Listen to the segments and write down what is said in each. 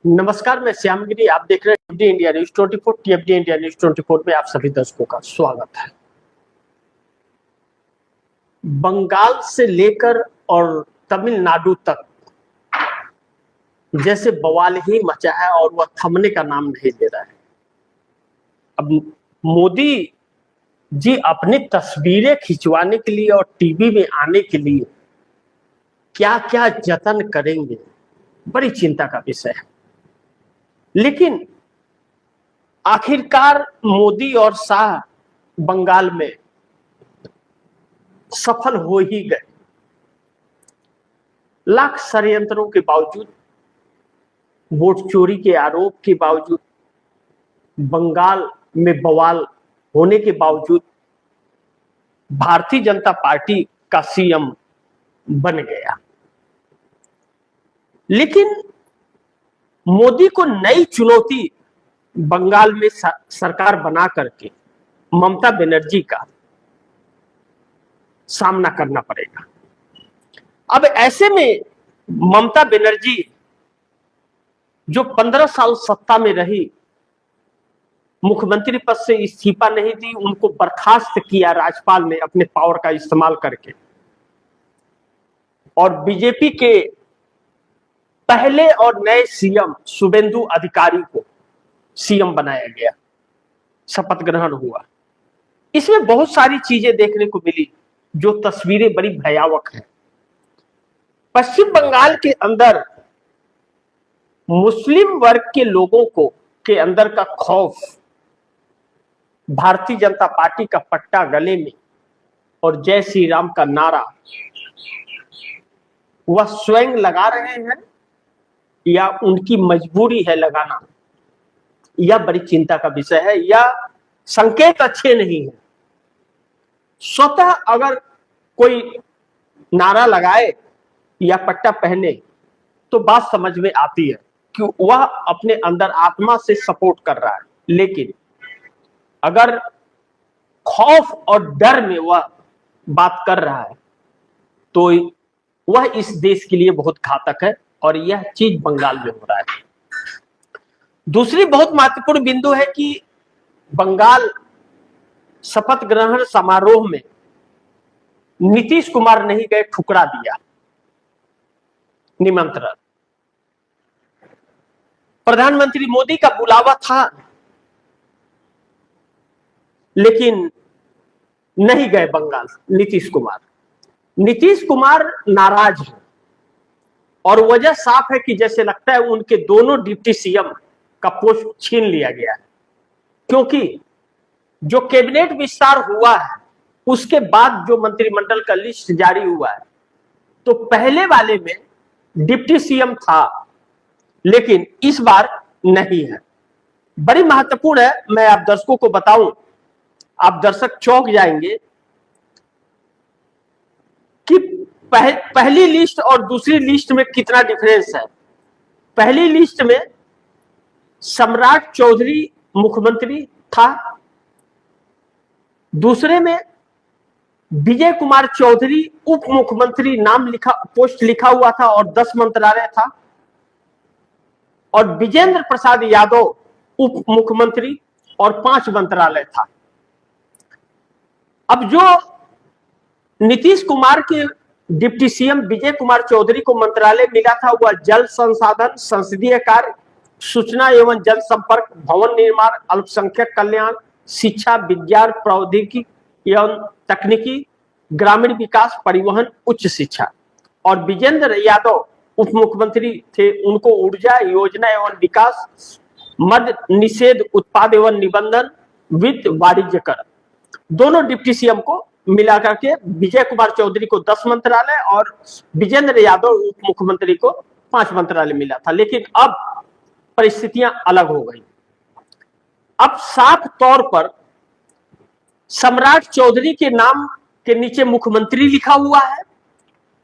नमस्कार, मैं श्यामगिरी। आप देख रहे हैं टीएफडी इंडिया न्यूज 24। टीएफडी इंडिया न्यूज 24 में आप सभी दर्शकों का स्वागत है। बंगाल से लेकर और तमिलनाडु तक जैसे बवाल ही मचा है और वह थमने का नाम नहीं ले रहा है। अब मोदी जी अपनी तस्वीरें खिंचवाने के लिए और टीवी में आने के लिए क्या क्या जतन करेंगे, बड़ी चिंता का विषय है। लेकिन आखिरकार मोदी और शाह बंगाल में सफल हो ही गए। लाख षड्यंत्रों के बावजूद, वोट चोरी के आरोप के बावजूद, बंगाल में बवाल होने के बावजूद भारतीय जनता पार्टी का सीएम बन गया। लेकिन मोदी को नई चुनौती बंगाल में सरकार बना करके ममता बनर्जी का सामना करना पड़ेगा। अब ऐसे में ममता बनर्जी जो 15 साल सत्ता में रही, मुख्यमंत्री पद से इस्तीफा नहीं दी, उनको बर्खास्त किया राज्यपाल ने अपने पावर का इस्तेमाल करके, और बीजेपी के पहले और नए सीएम शुभेंदु अधिकारी को सीएम बनाया गया, शपथ ग्रहण हुआ। इसमें बहुत सारी चीजें देखने को मिली जो तस्वीरें बड़ी भयावह हैं। पश्चिम बंगाल के अंदर मुस्लिम वर्ग के लोगों को के अंदर का खौफ, भारतीय जनता पार्टी का पट्टा गले में और जय श्री राम का नारा वह स्वयं लगा रहे हैं या उनकी मजबूरी है लगाना, यह बड़ी चिंता का विषय है। यह संकेत अच्छे नहीं है। स्वतः अगर कोई नारा लगाए या पट्टा पहने तो बात समझ में आती है कि वह अपने अंदर आत्मा से सपोर्ट कर रहा है। लेकिन अगर खौफ और डर में वह बात कर रहा है तो वह इस देश के लिए बहुत घातक है, और यह चीज बंगाल में हो रहा है। दूसरी बहुत महत्वपूर्ण बिंदु है कि बंगाल शपथ ग्रहण समारोह में नीतीश कुमार नहीं गए, ठुकरा दिया निमंत्रण। प्रधानमंत्री मोदी का बुलावा था लेकिन नहीं गए बंगाल नीतीश कुमार। नीतीश कुमार नाराज है और वजह साफ है कि जैसे लगता है उनके दोनों डिप्टी सीएम का पोस्ट छीन लिया गया है, क्योंकि जो कैबिनेट विस्तार हुआ है उसके बाद जो मंत्रिमंडल का लिस्ट जारी हुआ है तो पहले वाले में डिप्टी सीएम था लेकिन इस बार नहीं है। बड़ी महत्वपूर्ण है। मैं आप दर्शकों को बताऊं, आप दर्शक चौंक जाएंगे कि पहली लिस्ट और दूसरी लिस्ट में कितना डिफरेंस है। पहली लिस्ट में सम्राट चौधरी मुख्यमंत्री था, दूसरे में विजय कुमार चौधरी उप मुख्यमंत्री नाम लिखा, पोस्ट लिखा हुआ था और 10 मंत्रालय था, और विजेंद्र प्रसाद यादव उप मुख्यमंत्री और 5 मंत्रालय था। अब जो नीतीश कुमार के डिप्टी सीएम विजय कुमार चौधरी को मंत्रालय मिला था वह जल संसाधन, संसदीय कार्य, सूचना एवं जनसंपर्क, भवन निर्माण, अल्पसंख्यक कल्याण, शिक्षा, विज्ञान, प्रौद्योगिकी एवं तकनीकी, ग्रामीण विकास, परिवहन, उच्च शिक्षा। और विजेंद्र यादव उप मुख्यमंत्री थे, उनको ऊर्जा, योजना एवं विकास, मद निषेध, उत्पाद एवं निबंधन, वित्त, वाणिज्य कर, दोनों डिप्टी सीएम को मिला करके विजय कुमार चौधरी को 10 मंत्रालय और विजेंद्र यादव उप मुख्यमंत्री को 5 मंत्रालय मिला था। लेकिन अब परिस्थितियां अलग हो गई। अब साफ तौर पर सम्राट चौधरी के नाम के नीचे मुख्यमंत्री लिखा हुआ है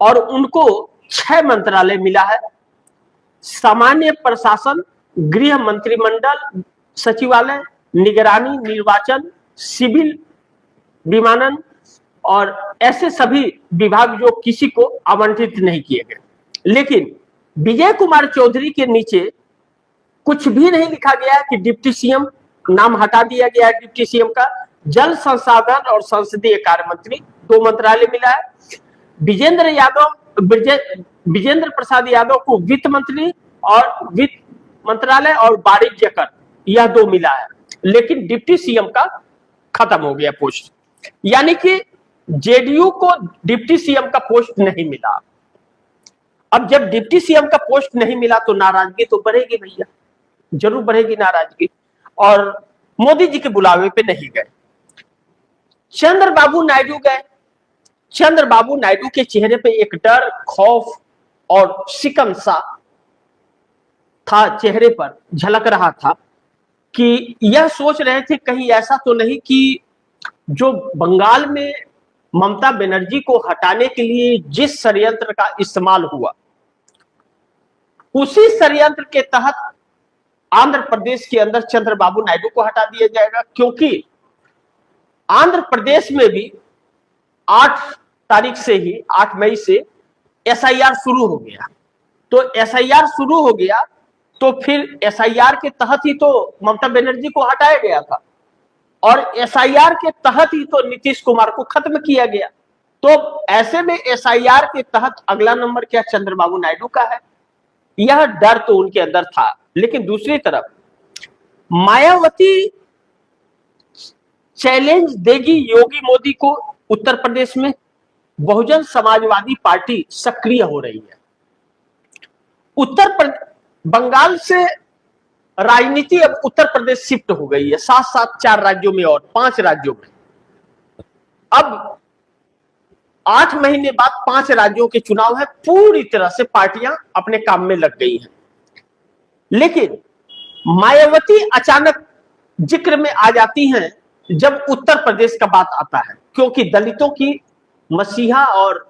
और उनको 6 मंत्रालय मिला है। सामान्य प्रशासन, गृह, मंत्रिमंडल, सचिवालय, निगरानी, निर्वाचन, सिविल, विमानन और ऐसे सभी विभाग जो किसी को आवंटित नहीं किए गए। लेकिन विजय कुमार चौधरी के नीचे कुछ भी नहीं लिखा गया है कि डिप्टी सीएम नाम हटा दिया गया है। डिप्टी सीएम का जल संसाधन और संसदीय कार्य मंत्री 2 मंत्रालय मिला है। विजेंद्र प्रसाद यादव को वित्त मंत्री और वित्त मंत्रालय और वाणिज्य कर, यह 2 मिला है। लेकिन डिप्टी सीएम का खत्म हो गया पोस्ट, यानी कि जेडीयू को डिप्टी सीएम का पोस्ट नहीं मिला। अब जब डिप्टी सीएम का पोस्ट नहीं मिला तो नाराजगी तो बढ़ेगी भैया, जरूर बढ़ेगी नाराजगी। और मोदी जी के बुलावे पे नहीं गए, चंद्रबाबू नायडू गए। चंद्रबाबू नायडू के चेहरे पे एक डर, खौफ और शिकन सा था, चेहरे पर झलक रहा था कि यह सोच रहे थे कहीं ऐसा तो नहीं कि जो बंगाल में ममता बनर्जी को हटाने के लिए जिस षड्यंत्र का इस्तेमाल हुआ, उसी षड्यंत्र के तहत आंध्र प्रदेश के अंदर चंद्रबाबू नायडू को हटा दिया जाएगा। क्योंकि आंध्र प्रदेश में भी 8 तारीख से ही 8 मई से एसआईआर शुरू हो गया। तो एसआईआर शुरू हो गया तो फिर एसआईआर के तहत ही तो ममता बनर्जी को हटाया गया था और एसआईआर के तहत ही तो नीतीश कुमार को खत्म किया गया। तो ऐसे में एसआईआर के तहत अगला नंबर क्या चंद्रबाबू नायडू का है, यह डर तो उनके अंदर था। लेकिन दूसरी तरफ मायावती चैलेंज देगी योगी मोदी को उत्तर प्रदेश में। बहुजन समाजवादी पार्टी सक्रिय हो रही है। बंगाल से राजनीति अब उत्तर प्रदेश शिफ्ट हो गई है, साथ साथ 4 राज्यों में और 5 राज्यों में। अब 8 महीने बाद 5 राज्यों के चुनाव है, पूरी तरह से पार्टियां अपने काम में लग गई हैं। लेकिन मायावती अचानक जिक्र में आ जाती हैं जब उत्तर प्रदेश का बात आता है, क्योंकि दलितों की मसीहा और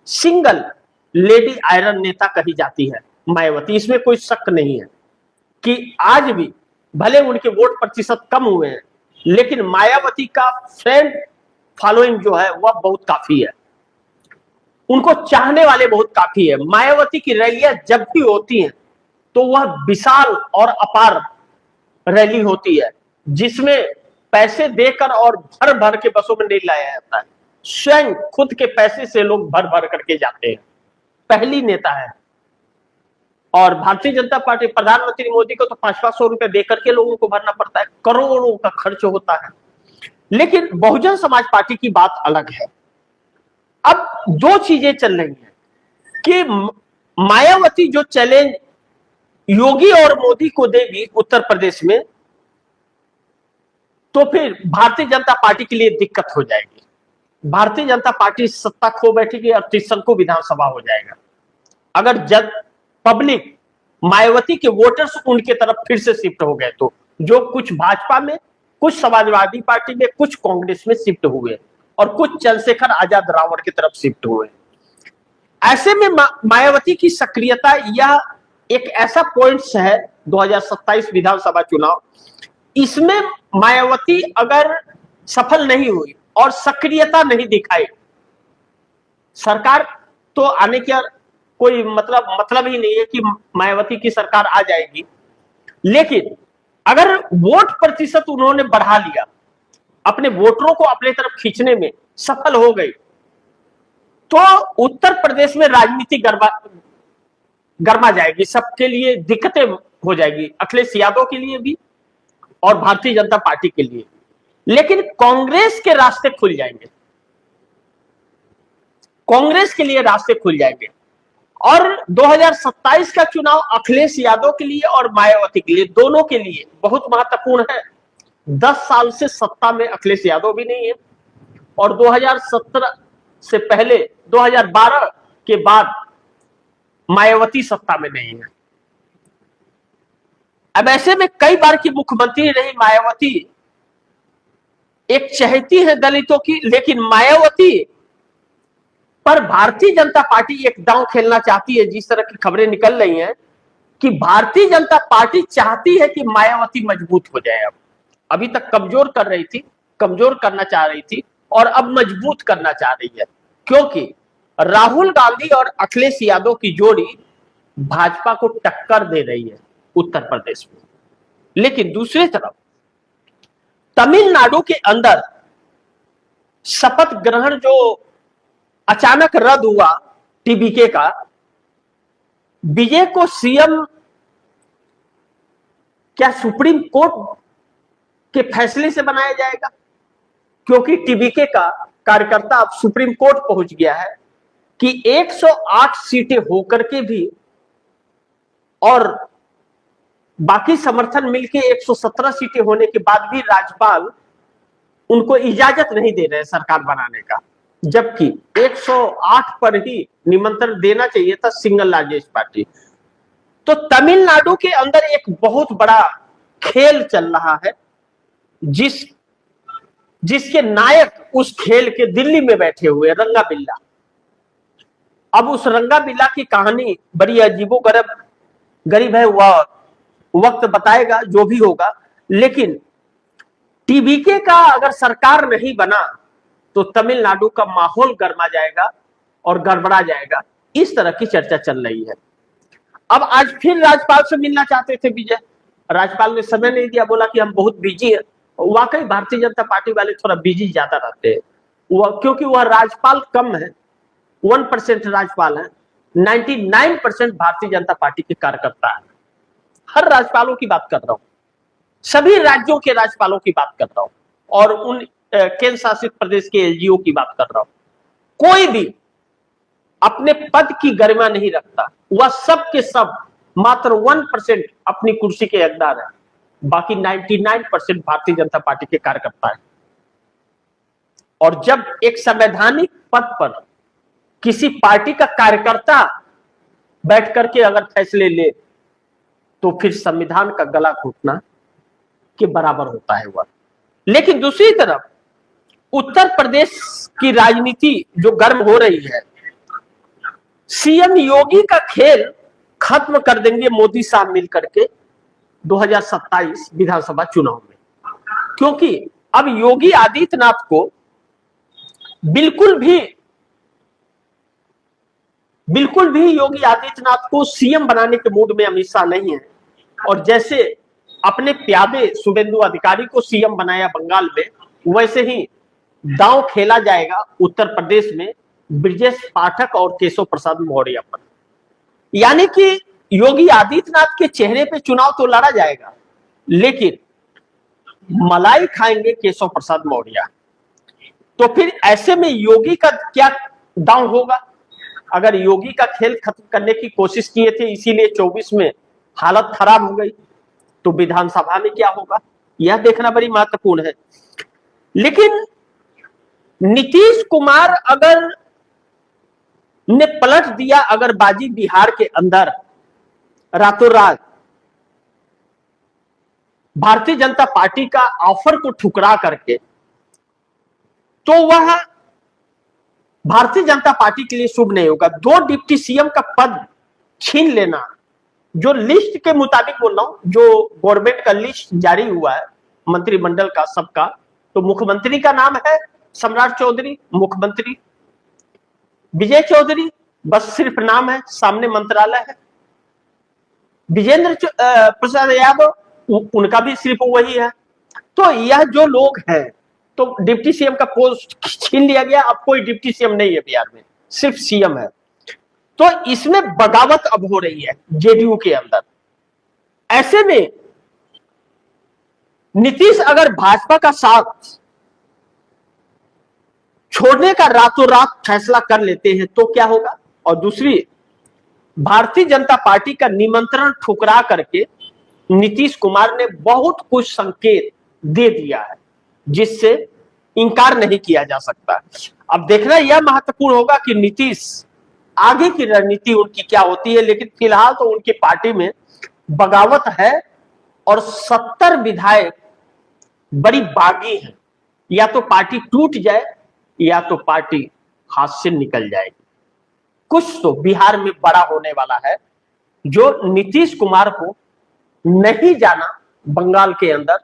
सिंगल लेडी आयरन नेता कही जाती है मायावती। इसमें कोई शक नहीं है कि आज भी भले उनके वोट प्रतिशत कम हुए हैं, लेकिन मायावती का फ्रेंड फॉलोइंग जो है वह बहुत काफी है, उनको चाहने वाले बहुत काफी है। मायावती की रैलियां जब भी होती हैं तो वह विशाल और अपार रैली होती है, जिसमें पैसे देकर और भर भर के बसों में नहीं लाया जाता है, स्वयं खुद के पैसे से लोग भर भर करके जाते हैं। पहली नेता है। और भारतीय जनता पार्टी, प्रधानमंत्री मोदी को तो 500-500 रुपए देकर के लोगों को भरना पड़ता है, करोड़ों का खर्च होता है। लेकिन बहुजन समाज पार्टी की बात अलग है। अब 2 चीजें चल रही हैं कि मायावती जो चैलेंज योगी और मोदी को देगी उत्तर प्रदेश में, तो फिर भारतीय जनता पार्टी के लिए दिक्कत हो जाएगी। भारतीय जनता पार्टी सत्ता खो बैठेगी और त्रिशंकु विधानसभा हो जाएगा अगर पब्लिक मायावती के वोटर्स उनके तरफ फिर से शिफ्ट हो गए तो। जो कुछ भाजपा में, कुछ समाजवादी पार्टी में, कुछ कांग्रेस में शिफ्ट हुए और कुछ चंद्रशेखर आजाद रावण की तरफ शिफ्ट हुए। ऐसे में मायावती की सक्रियता, यह एक ऐसा पॉइंट्स है 2027 विधानसभा चुनाव, इसमें मायावती अगर सफल नहीं हुई और सक्रियता नहीं दिखाई, सरकार तो आने की कोई मतलब ही नहीं है कि मायावती की सरकार आ जाएगी। लेकिन अगर वोट प्रतिशत उन्होंने बढ़ा लिया, अपने वोटरों को अपने तरफ खींचने में सफल हो गई, तो उत्तर प्रदेश में राजनीति गरमा जाएगी, सबके लिए दिक्कतें हो जाएगी, अखिलेश यादव के लिए भी और भारतीय जनता पार्टी के लिए। लेकिन कांग्रेस के रास्ते खुल जाएंगे, कांग्रेस के लिए रास्ते खुल जाएंगे। और 2027 का चुनाव अखिलेश यादव के लिए और मायावती के लिए, दोनों के लिए बहुत महत्वपूर्ण है। 10 साल से सत्ता में अखिलेश यादव भी नहीं है और 2017 से पहले 2012 के बाद मायावती सत्ता में नहीं है। अब ऐसे में कई बार की मुख्यमंत्री रही मायावती, एक चहेती है दलितों की, लेकिन मायावती पर भारतीय जनता पार्टी एक दांव खेलना चाहती है। जिस तरह की खबरें निकल रही हैं कि भारतीय जनता पार्टी चाहती है कि मायावती मजबूत हो जाए। अभी तक कमजोर कर रही थी, कमजोर करना चाह रही थी और अब मजबूत करना चाह रही है, क्योंकि राहुल गांधी और अखिलेश यादव की जोड़ी भाजपा को टक्कर दे रही है। उत्तर प्रदेश में। लेकिन दूसरी तरफ तमिलनाडु के अंदर शपथ ग्रहण जो अचानक रद्द हुआ टीबीके का, विजय को सीएम क्या सुप्रीम कोर्ट के फैसले से बनाया जाएगा? क्योंकि टीबीके का कार्यकर्ता अब सुप्रीम कोर्ट पहुंच गया है कि 108 सीटें होकर के भी और बाकी समर्थन मिलके 117 सीटें होने के बाद भी राज्यपाल उनको इजाजत नहीं दे रहे सरकार बनाने का, जबकि 108 पर ही निमंत्रण देना चाहिए था सिंगल लार्जेस्ट पार्टी। तो तमिलनाडु के अंदर एक बहुत बड़ा खेल चल रहा है, जिसके नायक उस खेल के दिल्ली में बैठे हुए रंगा बिल्ला। अब उस रंगा बिल्ला की कहानी बड़ी अजीबोगरीब है, वह वक्त बताएगा जो भी होगा। लेकिन टीबीके का अगर सरकार नहीं बना तो तमिलनाडु का माहौल गर्मा जाएगा और गड़बड़ा जाएगा, इस तरह की चर्चा चल रही है। अब आज फिर राज्यपाल से मिलना चाहते थे विजय, राज्यपाल ने समय नहीं दिया, बोला कि हम बहुत बिजी हैं। वाकई भारतीय जनता पार्टी वाले थोड़ा बिजी ज्यादा रहते हैं, क्योंकि वह राज्यपाल कम है, 1% राज्यपाल है, 99% भारतीय जनता पार्टी के कार्यकर्ता है। हर राज्यपालों की बात कर रहा हूं, सभी राज्यों के राज्यपालों की बात कर रहा हूं और उन केंद्र शासित प्रदेश के एलजीओ की बात कर रहा हूं। कोई भी अपने पद की गरिमा नहीं रखता, वह सब के सब मात्र 1% अपनी कुर्सी के हकदार है, बाकी 99% भारतीय जनता पार्टी के कार्यकर्ता है। और जब एक संवैधानिक पद पर किसी पार्टी का कार्यकर्ता बैठ करके अगर फैसले ले तो फिर संविधान का गला घोटना के बराबर होता है वह। लेकिन दूसरी तरफ उत्तर प्रदेश की राजनीति जो गर्म हो रही है, सीएम योगी का खेल खत्म कर देंगे मोदी साहब मिलकर के 2027 विधानसभा चुनाव में, क्योंकि अब योगी आदित्यनाथ को बिल्कुल भी योगी आदित्यनाथ को सीएम बनाने के मूड में अमित शाह नहीं है। और जैसे अपने प्यादे शुभेंदु अधिकारी को सीएम बनाया बंगाल में, वैसे ही दांव खेला जाएगा उत्तर प्रदेश में ब्रजेश पाठक और केशव प्रसाद मौर्य पर। यानी कि योगी आदित्यनाथ के चेहरे पे चुनाव तो लड़ा जाएगा, लेकिन मलाई खाएंगे केशव प्रसाद मौर्य। तो फिर ऐसे में योगी का क्या दांव होगा? अगर योगी का खेल खत्म करने की कोशिश किए थे, इसीलिए 24 में हालत खराब हो गई, तो विधानसभा में क्या होगा यह देखना बड़ी महत्वपूर्ण है। लेकिन नीतीश कुमार अगर ने पलट दिया अगर बाजी बिहार के अंदर रातों रात, भारतीय जनता पार्टी का ऑफर को ठुकरा करके, तो वह भारतीय जनता पार्टी के लिए शुभ नहीं होगा। 2 डिप्टी सीएम का पद छीन लेना, जो लिस्ट के मुताबिक बोल रहा हूं, जो गवर्नमेंट का लिस्ट जारी हुआ है मंत्रिमंडल का सबका, तो मुख्यमंत्री का नाम है सम्राट चौधरी, मुख्यमंत्री विजय चौधरी बस सिर्फ नाम है, सामने मंत्रालय है। विजेंद्र प्रसाद यादव उनका भी सिर्फ वही है। तो यह जो लोग हैं, तो डिप्टी सीएम का पोस्ट छीन लिया गया, अब कोई डिप्टी सीएम नहीं है बिहार में, सिर्फ सीएम है। तो इसमें बगावत अब हो रही है जेडीयू के अंदर। ऐसे में नीतीश अगर भाजपा का साथ छोड़ने का रातों रात फैसला कर लेते हैं तो क्या होगा? और दूसरी, भारतीय जनता पार्टी का निमंत्रण ठुकरा करके नीतीश कुमार ने बहुत कुछ संकेत दे दिया है, जिससे इंकार नहीं किया जा सकता। अब देखना यह महत्वपूर्ण होगा कि नीतीश आगे की रणनीति उनकी क्या होती है। लेकिन फिलहाल तो उनकी पार्टी में बगावत है और 70 विधायक बड़ी बागी हैं, या तो पार्टी टूट जाए या तो पार्टी हाथ से निकल जाएगी। कुछ तो बिहार में बड़ा होने वाला है, जो नीतीश कुमार को नहीं जाना बंगाल के अंदर।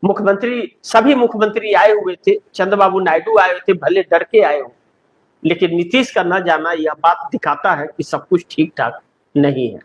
मुख्यमंत्री, सभी मुख्यमंत्री आए हुए थे, चंद्रबाबू नायडू आए हुए थे, भले डर के आए हो, लेकिन नीतीश का न जाना यह बात दिखाता है कि सब कुछ ठीक ठाक नहीं है।